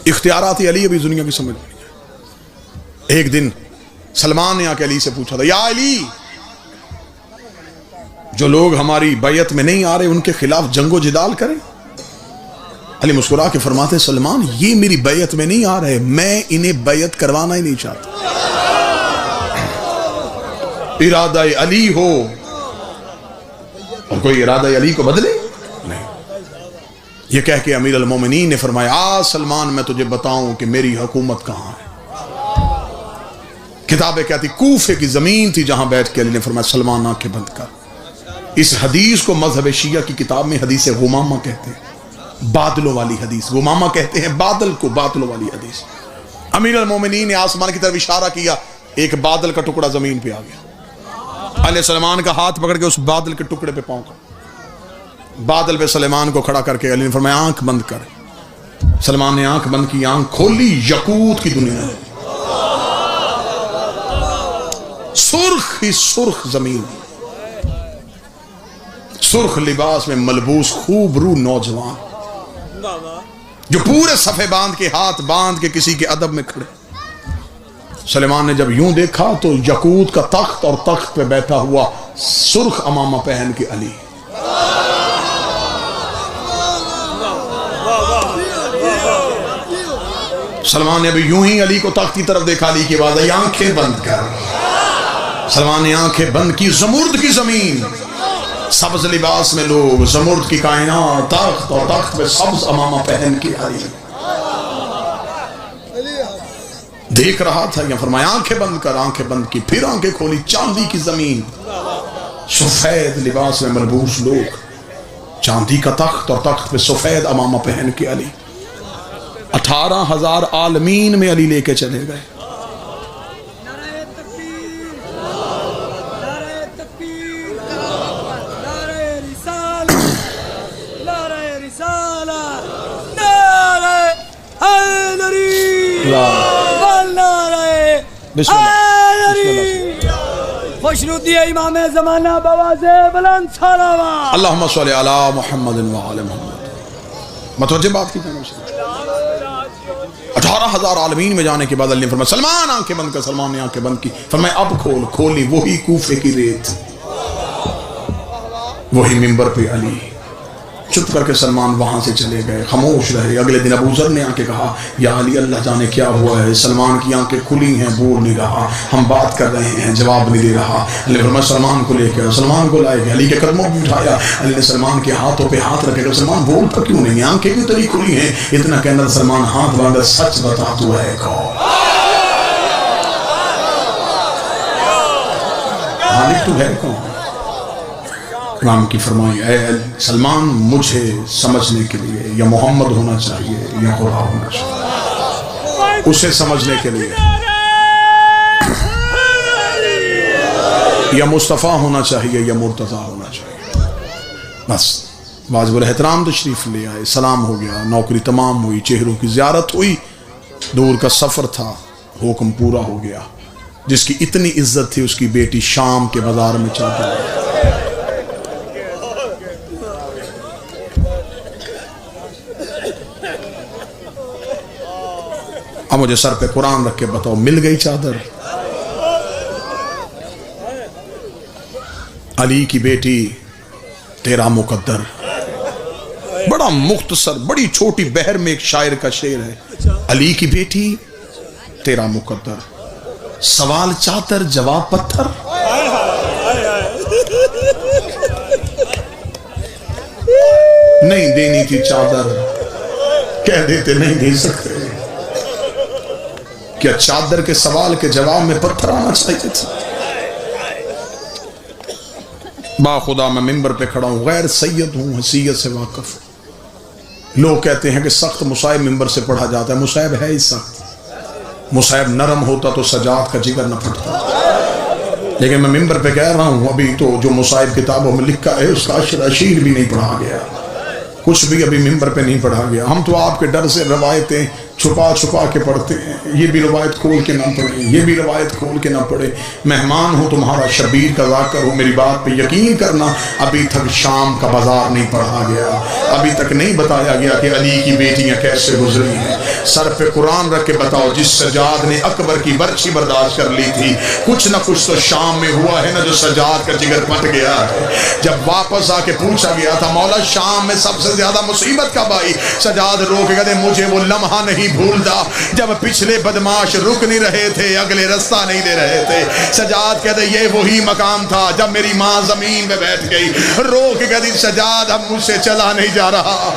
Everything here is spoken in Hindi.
इख्तियारात अली अभी दुनिया की समझ नहीं है। एक दिन सलमान ने आके अली से पूछा था, या अली, जो लोग हमारी बैयत में नहीं आ रहे उनके खिलाफ जंगो जिदाल करें। अली मुस्कुरा के फरमाते, सलमान ये मेरी बैयत में नहीं आ रहे, मैं इन्हें बैयत करवाना ही नहीं चाहता। इरादा अली हो और कोई इरादा अली को बदले नहीं। ये कह के अमीर अल मोमिनीन ने फरमाया, आ सलमान मैं तुझे बताऊं कि मेरी हुकूमत कहां है। किताबें कहती कूफे की जमीन थी जहां बैठ के अली ने फरमाया, सलमान आंखें बंद कर। इस हदीस को मजहब शिया की किताब में हदीस गुमामा कहते हैं, बादलों वाली हदीस। गुमामा कहते हैं बादल को, बादलों वाली हदीस। अमीर अल मोमिनीन ने आसमान की तरफ इशारा किया, एक बादल का टुकड़ा जमीन पे आ गया। अली सलमान का हाथ पकड़ के उस बादल के टुकड़े पे पहुंचा, बादल पे सलेमान को खड़ा करके अली ने फरमाया, आंख बंद कर। सलमान ने आंख बंद की, आंख खोली, यकूत की दुनिया है, सुर्ख ही सुर्ख जमीन, सुर्ख लिबास में मलबूस खूबरू नौजवान जो पूरे सफे बांध के, हाथ बांध के किसी के अदब में खड़े। सलेमान ने जब यूं देखा तो यकूत का तख्त और तख्त पे बैठा हुआ सुर्ख अमामा पहन के अली। सलमान ने अभी यूं ही अली को तख्त की तरफ देखा, अली की आवाज आई, आंखें बंद कर। सलमान ने आंखें बंद की, जमुर्द की जमीन, सब्ज लिबास में लोग, जमुर्द की कायनात, तख्त और तख्त पे सब्ज अमामा पहन के अली देख रहा था। या फरमाया, आंखें बंद कर। आंखें बंद की, फिर आंखें खोली, चांदी की जमीन, सफेद लिबास में मलबूस लोग, चांदी का तख्त और तख्त पे सफेद अमामा पहन के अली 18,000 आलमीन में अली लेके चले गए। खुशनुदी इमाम ज़माना बवाज़े बुलंद सलावत अल्लाहुम्मा सल्ली अला मुहम्मद व आले मुहम्मद। मतवज्जे बात की जाने से 18,000 आलमीन में जाने के बाद अल्लाह ने फरमाया, सलमान आंखें बंद कर। सलमान ने आंखें बंद की, फरमाया अब खोल। खोली, वही कूफे की रेत, वही मिंबर पे अली। चुप करके सलमान वहां से चले गए, खामोश रहे। अगले दिन अबू ज़र ने आके कहा, या अली अल्लाह जाने क्या हुआ है। सलमान की आंखें खुली हैं, बोल नहीं रहा, हम बात कर रहे हैं, जवाब नहीं दे रहा। अली फरमाया, सलमान को लेके आओ। सलमान को लाए गए, अली के कदमों में उठाया। अली ने सलमान के हाथों पे हाथ रखे, सलमान बोलता क्यों नहीं, आंखें क्यों तेरी खुली हैं। इतना कहना सलमान हाथ बांधा, सच बता तू है कौन, मालिक तू है कौन। राम की फरमाई, सलमान मुझे समझने के लिए या मोहम्मद होना चाहिए या खुदा होना चाहिए, उसे समझने के लिए या मुस्तफ़ा होना चाहिए या मुर्तज़ा होना चाहिए। बस वाजिबुल एहतराम तशरीफ ले आए, सलाम हो गया, नौकरी तमाम हुई, चेहरों की ज़ियारत हुई, दूर का सफ़र था, हुक्म पूरा हो गया। जिसकी इतनी इज्जत थी उसकी बेटी शाम के बाजार में चाहती। अब मुझे सर पे कुरान रख के बताओ, मिल गई चादर। अली की बेटी तेरा मुकद्दर, बड़ा मुख्तसर, बड़ी छोटी बहर में एक शायर का शेर है, अली की बेटी तेरा मुकद्दर, सवाल चादर जवाब पत्थर। नहीं देनी थी चादर, कह देते नहीं दे सकते। क्या चादर के सवाल के जवाब में पत्थर आना चाहिए था। बाखुदा मैं मिंबर पे खड़ा हूं, गैर सैयद हूं, हसीयत से वाकिफ। लोग कहते हैं कि सख्त मुसाहिब मिंबर से पढ़ा जाता है, मुसाहिब है ही सख्त। मुसाहिब नरम होता तो सजाद का जिगर न फटता। लेकिन मैं मिंबर पे कह रहा हूं, अभी तो जो मुसाहिब किताबों में लिखा है उसका अशीर भी नहीं पढ़ा गया, कुछ भी अभी मिंबर पे नहीं पढ़ा गया। हम तो आपके डर से रवायतें छुपा छुपा के पढ़ते हैं, ये भी रवायत खोल के ना पढ़े, ये भी रवायत खोल के ना पढ़े। मेहमान हो तुम्हारा, शबीर का जाकर हो, मेरी बात पे यकीन करना, अभी तक शाम का बाजार नहीं पढ़ा गया, अभी तक नहीं बताया गया कि अली की बेटियां कैसे गुजरी हैं, सर पे कुरान रख के बताओ, जिस सजाद ने अकबर की बर्छी बर्दाश्त कर ली थी, कुछ ना कुछ तो शाम में हुआ है ना जो सजाद का जिगर फट गया है। जब वापस आके पूछा गया था मौला शाम में सबसे ज्यादा मुसीबत कब आई, सजाद रो के कहते मुझे वो लम्हा नहीं भूलता जब पिछले बदमाश रुक नहीं रहे थे, अगले रास्ता नहीं दे रहे थे। सजाद कहते ये वही मकाम था जब मेरी माँ जमीन में बैठ गई, रो के कहती सजाद अब मुझसे चला नहीं जा रहा।